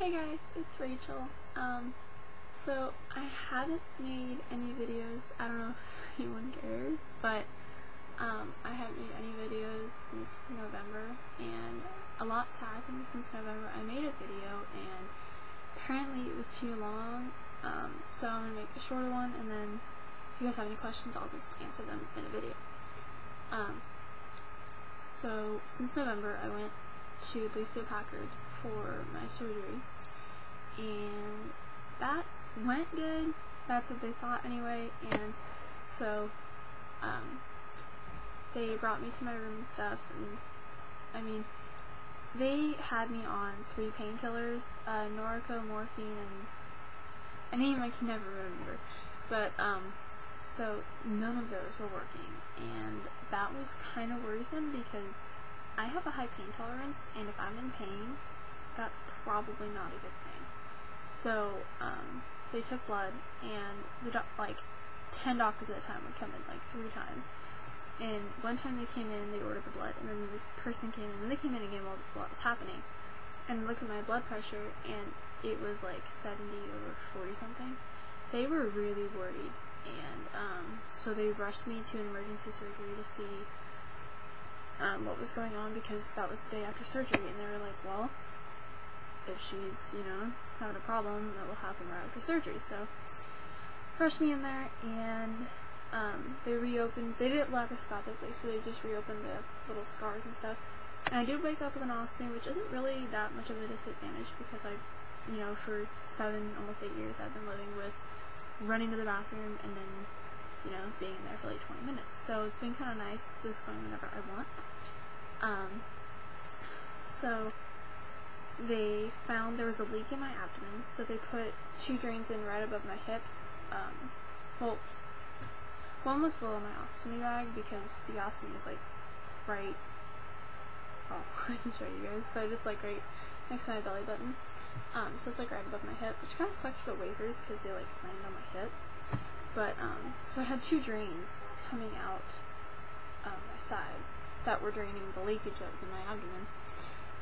Hey guys, it's Rachel. So I haven't made any videos. I don't know if anyone cares, but I haven't made any videos since November, and a lot's happened since November. I made a video, and apparently it was too long, so I'm gonna make a shorter one, and then if you guys have any questions, I'll just answer them in a video. So since November, I went to Lucille Packard for my surgery, and that went good. That's what they thought anyway. And so they brought me to my room and stuff, and I mean, they had me on 3 painkillers, Norco, morphine, and a name I can never remember, but so none of those were working, and that was kind of worrisome because I have a high pain tolerance, and if I'm in pain, that's probably not a good thing. So they took blood, and like 10 doctors at a time would come in, like 3 times. And one time they came in, they ordered the blood, and then this person came in, and they came in again while what was happening, and looked at my blood pressure, and it was like 70 over 40 something. They were really worried, and so they rushed me to an emergency surgery to see what was going on, because that was the day after surgery, and they were like, well, if she's, having a problem, that will happen right after surgery. So rushed me in there, and they reopened. They did it laparoscopically, so they just reopened the little scars and stuff. And I did wake up with an ostomy, which isn't really that much of a disadvantage, because I, for 7, almost 8 years, I've been living with running to the bathroom and then, being in there for like 20 minutes. So it's been kind of nice just going whenever I want. So they found there was a leak in my abdomen, so they put 2 drains in right above my hips. Well, one was below my ostomy bag, because the ostomy is like right, I can show you guys, but it's like right next to my belly button. So it's like right above my hip, which kind of sucks for the wafers because they like land on my hip. But so I had 2 drains coming out my sides that were draining the leakage that was in my abdomen.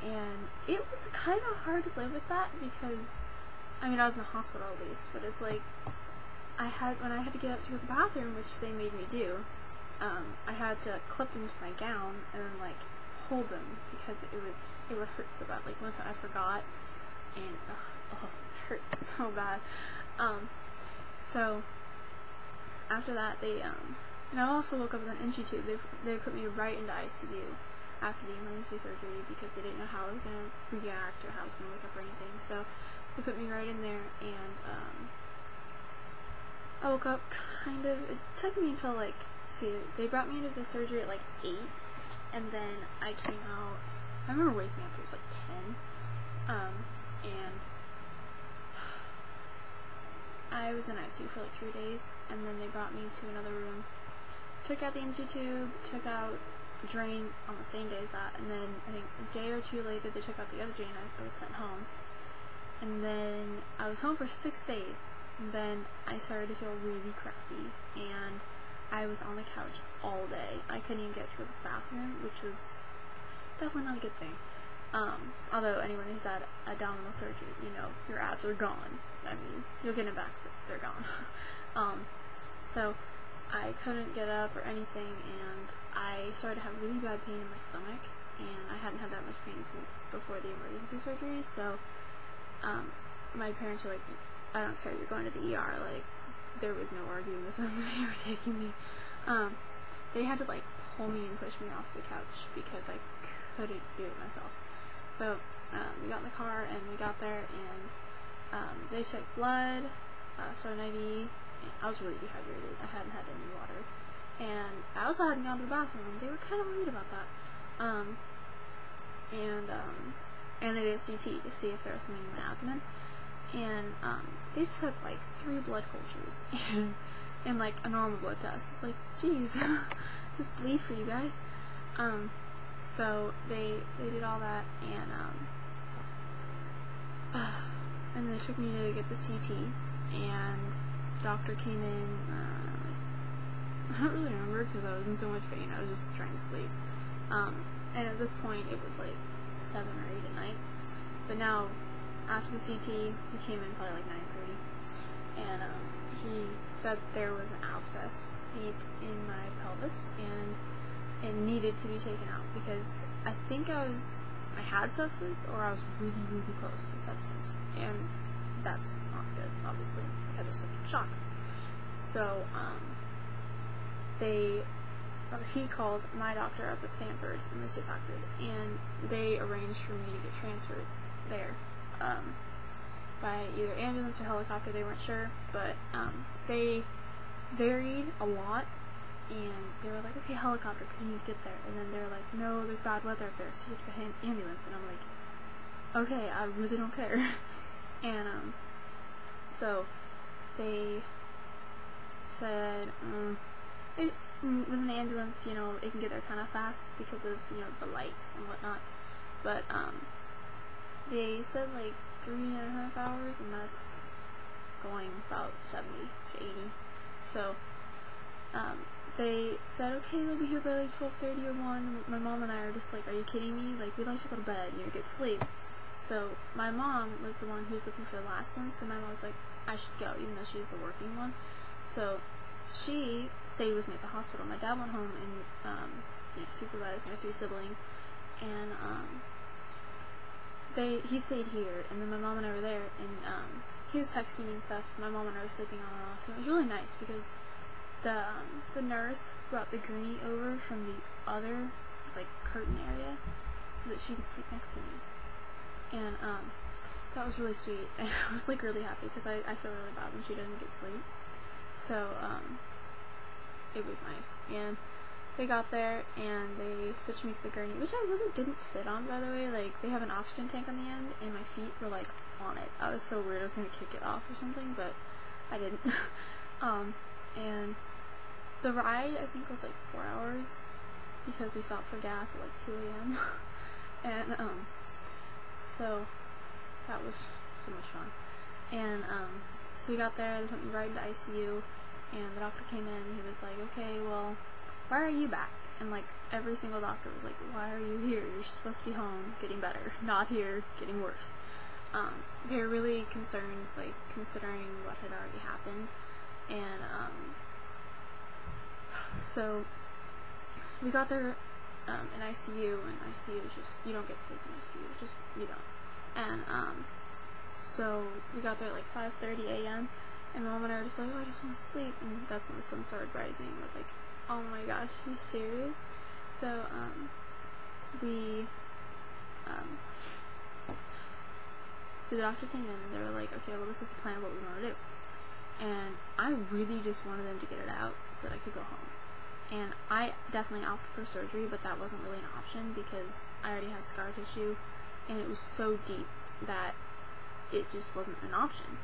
And it was kind of hard to live with that, because I was in the hospital at least, but it's like when I had to get up to go to the bathroom, which they made me do, I had to clip them to my gown and then like hold them, because it would hurt so bad. Like one time I forgot, and it hurts so bad. So after that, and I also woke up with an NG tube. They put me right into ICU after the emergency surgery, because they didn't know how I was going to react or how I was going to wake up or anything. So they put me right in there, and I woke up it took me until they brought me into the surgery at like 8, and then I came out, I remember waking up, it was like 10, and I was in ICU for like 3 days, and then they brought me to another room, took out the NG tube, took out a drain on the same day as that, and then I think a day or 2 later they took out the other drain. I was sent home, and then I was home for 6 days, and then I started to feel really crappy, and I was on the couch all day. I couldn't even get to the bathroom, which was definitely not a good thing. Although anyone who's had abdominal surgery, your abs are gone. You'll get them back, but they're gone. So I couldn't get up or anything, and I started to have really bad pain in my stomach, and I hadn't had that much pain since before the emergency surgery. So my parents were like, I don't care, you're going to the ER. Like, there was no arguing with them. They were taking me. They had to like pull me and push me off the couch because I couldn't do it myself. So we got in the car, and we got there, and they took blood, started an IV. I was really dehydrated. I hadn't had any water, and I also hadn't gone to the bathroom. They were kind of worried about that. And they did a CT to see if there was something in my abdomen, and they took like 3 blood cultures and like a normal blood test. It's like, geez, just bleed for you guys. So they did all that, and they took me to get the CT, and the doctor came in. I don't really remember, because I was in so much pain. I was just trying to sleep. And at this point, it was like 7 or 8 at night. But now after the CT, he came in probably like 9:30, and he said there was an abscess deep in my pelvis, and it needed to be taken out because I think I had sepsis, or I was really, really close to sepsis, and that's not good, obviously, because of such a shock. So, he called my doctor up at Stanford, in Mr. Packard, and they arranged for me to get transferred there, by either ambulance or helicopter, they weren't sure, but, they varied a lot, and they were like, okay, helicopter, because you need to get there, and then they're like, no, there's bad weather up there, so you have to get ambulance, and I'm like, okay, I really don't care, and, so, they said, with an ambulance, you know, it can get there kind of fast because of, you know, the lights and whatnot, but, they said, like, 3.5 hours, and that's going about 70 to 80, so, they said, okay, they'll be here by, like, 12:30 or 1, my mom and I are just like, are you kidding me, like, we'd like to go to bed, you know, get sleep, so, my mom was the one who was looking for the last one, so my mom was like, I should go, even though she's the working one, so, she stayed with me at the hospital. My dad went home and, you know, supervised my 3 siblings, and, he stayed here, and then my mom and I were there, and, he was texting me and stuff, my mom and I were sleeping on and off, and it was really nice, because the nurse brought the gurney over from the other, like, curtain area, so that she could sleep next to me, and, that was really sweet, and I was, like, really happy, because I feel really bad when she didn't get sleep. So, it was nice, and they got there, and they switched me to the gurney, which I really didn't fit on, by the way. Like, they have an oxygen tank on the end, and my feet were, like, on it. I was so weird, I was gonna kick it off or something, but I didn't. And the ride, I think, was, like, 4 hours, because we stopped for gas at, like, 2 a.m., and, so, that was so much fun, and, so we got there, they put me right into ICU, and the doctor came in, and he was like, okay, well, why are you back? And, like, every single doctor was like, why are you here? You're supposed to be home, getting better, not here, getting worse. They were really concerned, like, considering what had already happened, and, so, we got there, in ICU, and ICU is just, you don't get sleep in ICU, just, you don't, and, so, we got there at like 5:30 a.m. and my mom and I were just like, oh, I just want to sleep, and that's when the sun started rising. We're like, oh my gosh, are you serious? So, so the doctor came in, and they were like, okay, well, this is the plan of what we want to do. And I really just wanted them to get it out so that I could go home. And I definitely opted for surgery, but that wasn't really an option because I already had scar tissue, and it was so deep that it just wasn't an option.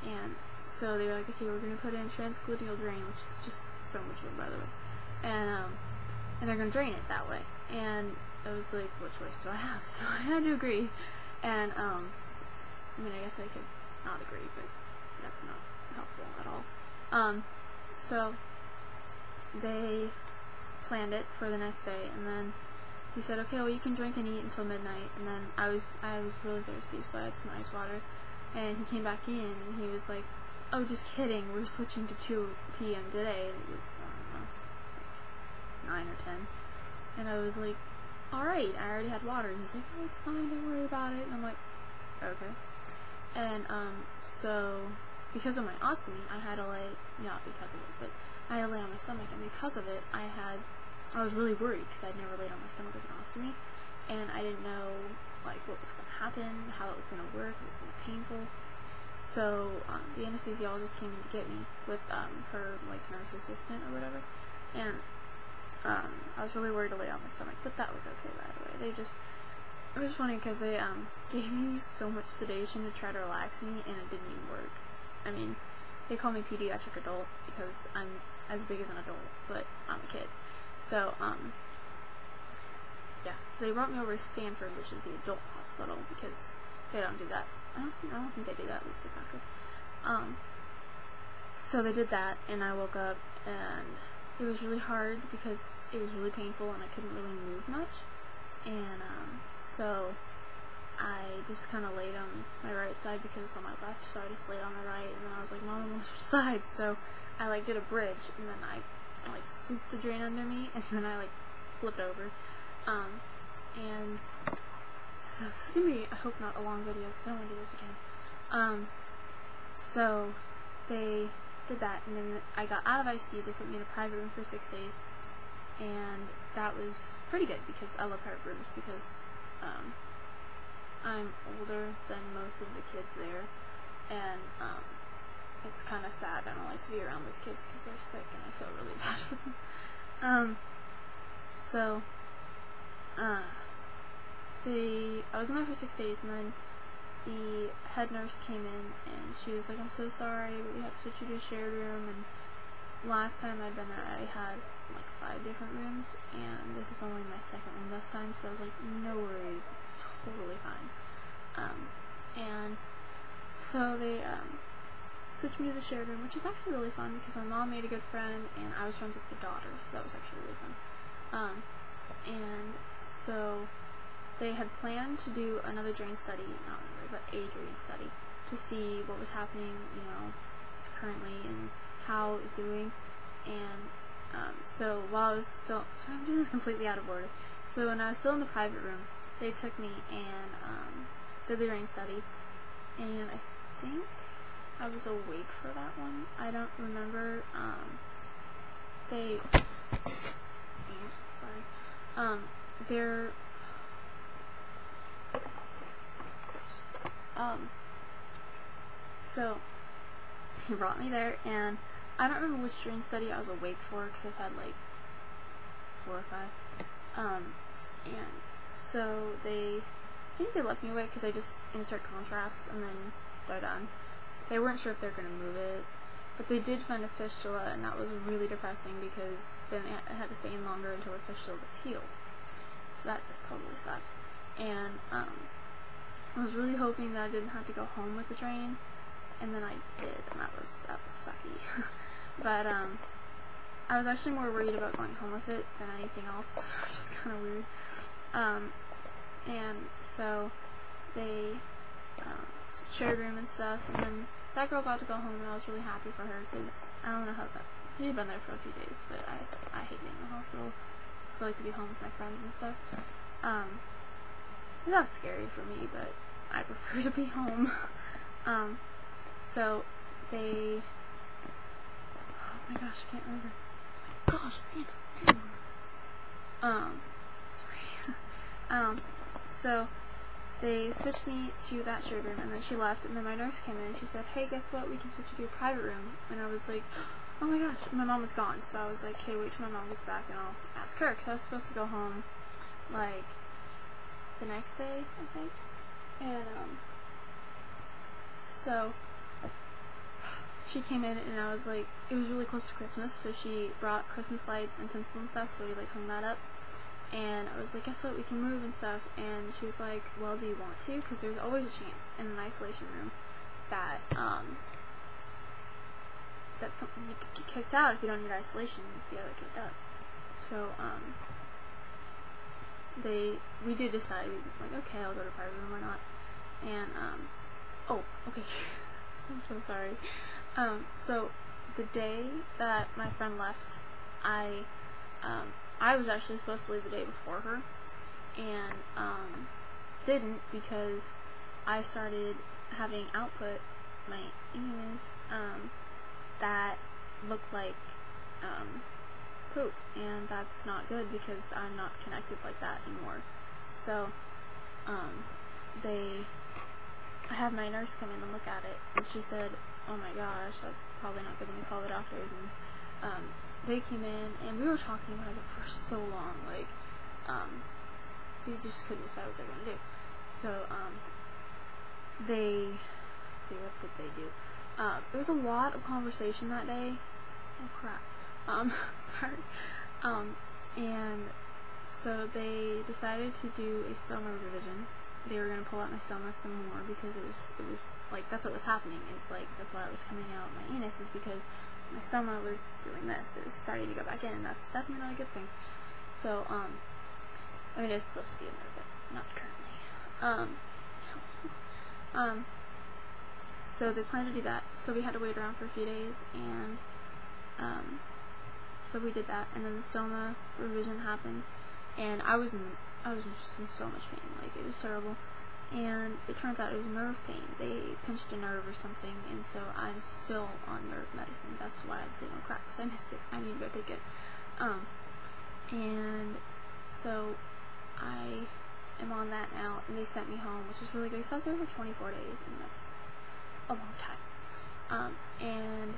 And so they were like, okay, we're going to put in transgluteal drain, which is just so much fun, by the way, and they're going to drain it that way. And I was like, what choice do I have? So I had to agree, and I mean, I guess I could not agree, but that's not helpful at all. So they planned it for the next day, and then he said, okay, well, you can drink and eat until midnight. And then I was really thirsty, so I had some ice water, and he came back in, and he was like, oh, just kidding, we're switching to 2 p.m. today. And it was, I don't know, like 9 or 10, and I was like, alright, I already had water, and he's like, oh, it's fine, don't worry about it, and I'm like, okay. And, so, because of my ostomy, I had to lay, not because of it, but I had to lay on my stomach, and because of it, I was really worried, because I'd never laid on my stomach with an ostomy, and I didn't know, like, what was going to happen, how it was going to work, it was going to be painful. So, the anesthesiologist came in to get me with, her, like, nurse assistant or whatever, and, I was really worried to lay on my stomach, but that was okay, by the way. It was funny, because they, gave me so much sedation to try to relax me, and it didn't even work. I mean, they call me pediatric adult, because I'm as big as an adult, but I'm a kid. So, yeah, so they brought me over to Stanford, which is the adult hospital, because they don't do that. I don't think they do that, at least after. So they did that, and I woke up, and it was really hard, because it was really painful, and I couldn't really move much, and, so, I just kind of laid on my right side because it's on my left, so I just laid on my right, and then I was like, Mom, I'm on which side? So I like did a bridge, and then I like swooped the drain under me, and then I like flipped over. And so this is gonna be, I hope not a long video, because I don't want to do this again. So they did that, and then I got out of IC. They put me in a private room for 6 days, and that was pretty good because I love private rooms because I'm older than most of the kids there, and it's kind of sad. I don't like to be around those kids because they're sick, and I feel really bad for them. So I was in there for 6 days, and then the head nurse came in, and she was like, I'm so sorry, but we have to switch you to a shared room. And last time I'd been there, I had like 5 different rooms, and this is only my second one this time, so I was like, no worries, it's totally fine. And so they switched me to the shared room, which is actually really fun because my mom made a good friend, and I was friends with the daughter, so that was actually really fun. And so they had planned to do another drain study, not another, but a drain study, to see what was happening, currently and how it was doing. And so while I was still, sorry, I'm doing this completely out of order. So when I was still in the private room, they took me and did the drain study, and I think I was awake for that one. I don't remember. So he brought me there, and I don't remember which drain study I was awake for because I've had like 4 or 5. And so I think they left me awake because they just insert contrast and then they're done. They weren't sure if they're going to move it, but they did find a fistula, and that was really depressing because then I had to stay in longer until the fistula was healed. So that just totally sucked. And I was really hoping that I didn't have to go home with the drain, and then I did, and that was sucky. But I was actually more worried about going home with it than anything else, which is kind of weird. And so they shared room and stuff, and then that girl got to go home, and I was really happy for her because I don't know how that. She had been there for a few days, but I hate being in the hospital because I like to be home with my friends and stuff. That was scary for me, but I prefer to be home. So they. Oh my gosh, I can't remember. Gosh, sorry. So they switched me to that shared room, and then she left, and then my nurse came in and she said, hey, guess what, we can switch you to a private room. And I was like, oh my gosh, my mom was gone, so I was like, hey, wait till my mom gets back and I'll ask her, because I was supposed to go home like the next day, I think. And so she came in, and I was like, it was really close to Christmas, so she brought Christmas lights and tinsel and stuff, so we like hung that up. And I was like, guess what, we can move and stuff. And she was like, well, do you want to? Because there's always a chance in an isolation room that that something you could get kicked out if you don't need isolation if the other kid does. So we did decide, like, okay, I'll go to private room or not. And oh, okay. I'm so sorry. So the day that my friend left, I was actually supposed to leave the day before her, and didn't because I started having output, my anus, that looked like poop, and that's not good because I'm not connected like that anymore. So I had my nurse come in and look at it, and she said, oh my gosh, that's probably not good, let me call the doctors. And they came in, and we were talking about it for so long, like, they just couldn't decide what they're gonna do. So, let's see, what did they do? There was a lot of conversation that day. Oh crap. Sorry. And so they decided to do a stoma revision. They were gonna pull out my stoma some more because it was like, that's what was happening. It's like, that's why it was coming out my anus, is because my stoma was doing this. It was starting to go back in, and that's definitely not a good thing. So, I mean, it's supposed to be in there, but not currently. So they planned to do that, so we had to wait around for a few days, and so we did that, and then the stoma revision happened, and I was just in so much pain, like it was terrible, and it turns out it was nerve pain. They pinched a nerve or something, and so I'm still on nerve medicine. That's why I'd say don't crack, because I missed it. I need to go take it. And so I am on that now, and they sent me home, which is really good. So I was there for 24 days, and that's a long time. And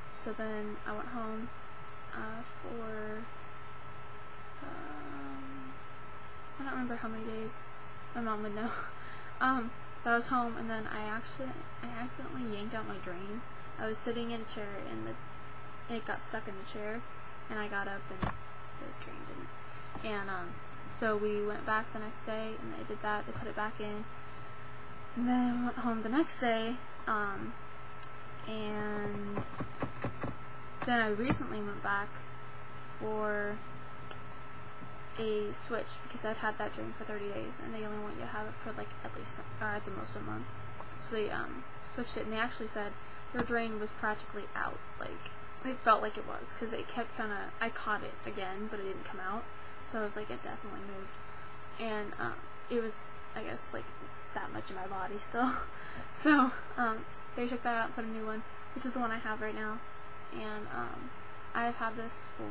so then I went home for I don't remember how many days. My mom would know. But I was home, and then I accidentally yanked out my drain. I was sitting in a chair, and it got stuck in the chair, and I got up, and the drain didn't. And so we went back the next day, and they did that. They put it back in, and then I went home the next day. And then I recently went back for a switch, because I'd had that drain for 30 days, and they only want you to have it for like at least, or at the most, a month. So they switched it, and they actually said your drain was practically out. Like, it felt like it was, because it kept I caught it again, but it didn't come out. So I was like, it definitely moved. And it was, I guess, like that much in my body still. So they took that out and put a new one, which is the one I have right now. And I've had this for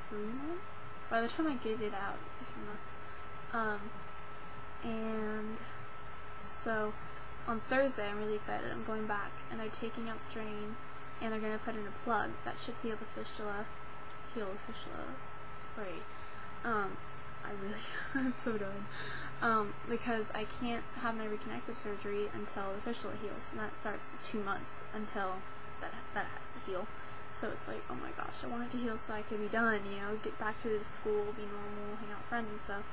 3 months. By the time I get it out, it's 3 months. And so on Thursday, I'm really excited. I'm going back, and they're taking out the drain, and they're going to put in a plug that should heal the fistula. Great. I'm so done. Because I can't have my reconnective surgery until the fistula heals, and that starts 2 months until that has to heal. So it's like, oh my gosh, I want it to heal so I could be done, get back to school, be normal, hang out with friends and stuff.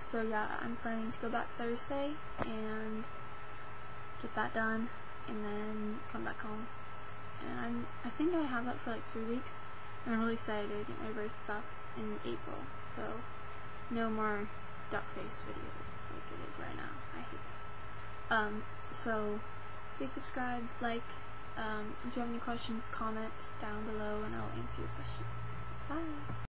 So yeah, I'm planning to go back Thursday and get that done, and then come back home. And I think I have that for like 3 weeks, and I'm really excited to get my braces off in April. So no more duck face videos like it is right now. I hate it. So please subscribe, like, if you have any questions, comment down below, and I'll answer your questions. Bye!